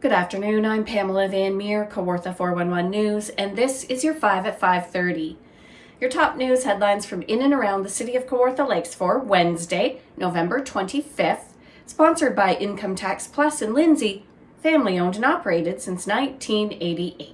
Good afternoon, I'm Pamela Van Meer, Kawartha 411 News, and this is your 5 at 5:30. Your top news headlines from in and around the city of Kawartha Lakes for Wednesday, November 25th, sponsored by Income Tax Plus in Lindsay, family owned and operated since 1988.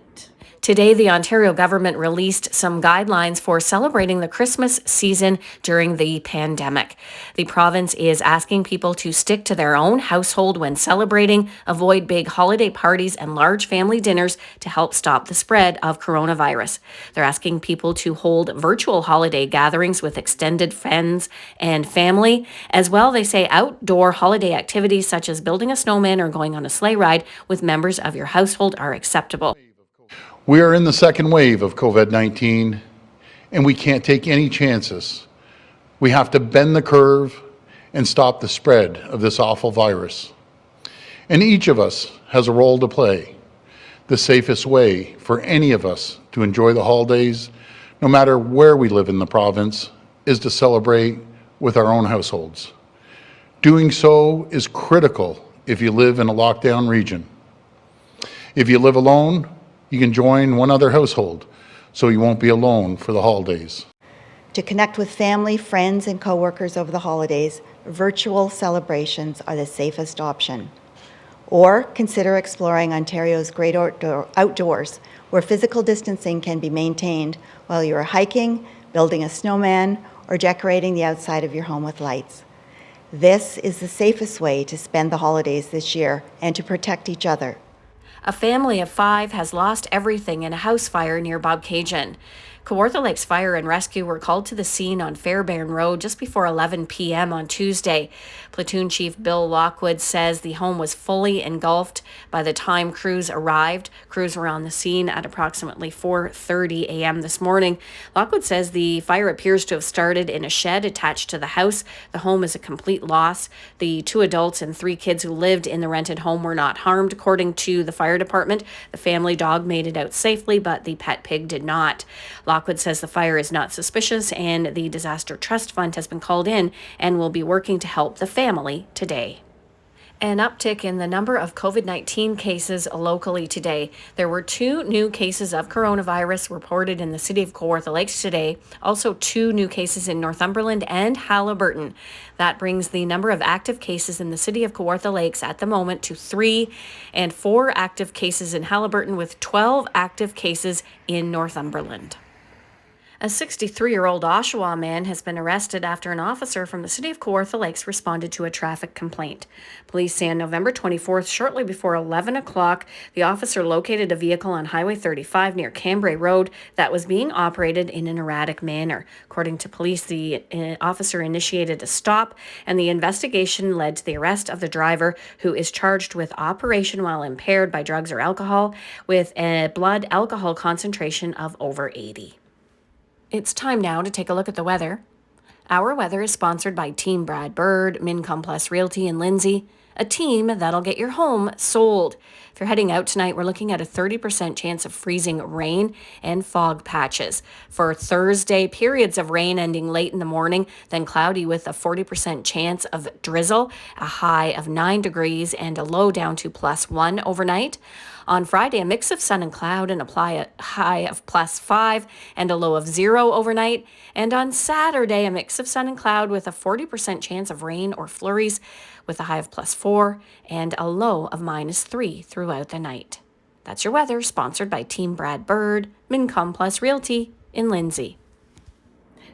Today, the Ontario government released some guidelines for celebrating the Christmas season during the pandemic. The province is asking people to stick to their own household when celebrating, avoid big holiday parties and large family dinners to help stop the spread of coronavirus. They're asking people to hold virtual holiday gatherings with extended friends and family. As well, they say outdoor holiday activities such as building a snowman or going on a sleigh ride with members of your household are acceptable. We are in the second wave of COVID-19, and we can't take any chances. We have to bend the curve and stop the spread of this awful virus. And each of us has a role to play. The safest way for any of us to enjoy the holidays, no matter where we live in the province, is to celebrate with our own households. Doing so is critical if you live in a lockdown region. If you live alone, you can join one other household, so you won't be alone for the holidays. To connect with family, friends, and coworkers over the holidays, virtual celebrations are the safest option. Or consider exploring Ontario's great outdoors, where physical distancing can be maintained while you are hiking, building a snowman, or decorating the outside of your home with lights. This is the safest way to spend the holidays this year and to protect each other. A family of 5 has lost everything in a house fire near Bobcaygeon. Kawartha Lakes Fire and Rescue were called to the scene on Fairbairn Road just before 11 p.m. on Tuesday. Platoon Chief Bill Lockwood says the home was fully engulfed by the time crews arrived. Crews were on the scene at approximately 4:30 a.m. this morning. Lockwood says the fire appears to have started in a shed attached to the house. The home is a complete loss. The 2 adults and 3 kids who lived in the rented home were not harmed, according to the fire department. The family dog made it out safely, but the pet pig did not. Lockwood says the fire is not suspicious and the Disaster Trust Fund has been called in and will be working to help the family today. An uptick in the number of COVID-19 cases locally today. There were 2 new cases of coronavirus reported in the city of Kawartha Lakes today. Also 2 new cases in Northumberland and Haliburton. That brings the number of active cases in the city of Kawartha Lakes at the moment to 3 and 4 active cases in Haliburton with 12 active cases in Northumberland. A 63-year-old Oshawa man has been arrested after an officer from the city of Kawartha Lakes responded to a traffic complaint. Police say on November 24th, shortly before 11 o'clock, the officer located a vehicle on Highway 35 near Cambrai Road that was being operated in an erratic manner. According to police, the officer initiated a stop, and the investigation led to the arrest of the driver, who is charged with operation while impaired by drugs or alcohol, with a blood alcohol concentration of over 80. It's time now to take a look at the weather. Our weather is sponsored by Team Brad Bird, Mincom Plus Realty in Lindsay, a team that'll get your home sold. If you're heading out tonight, we're looking at a 30% chance of freezing rain and fog patches. For Thursday, periods of rain ending late in the morning, then cloudy with a 40% chance of drizzle, a high of 9 degrees and a low down to +1 overnight. On Friday, a mix of sun and cloud and apply a high of +5 and a low of 0 overnight. And on Saturday, a mix of sun and cloud with a 40% chance of rain or flurries with a high of +4 and a low of -3 throughout the night. That's your weather, sponsored by Team Brad Bird, Mincom Plus Realty in Lindsay.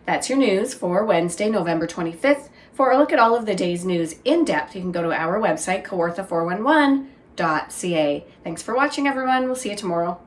That's your news for Wednesday, November 25th. For a look at all of the day's news in depth, you can go to our website, kawartha411.ca. Thanks for watching, everyone. We'll see you tomorrow.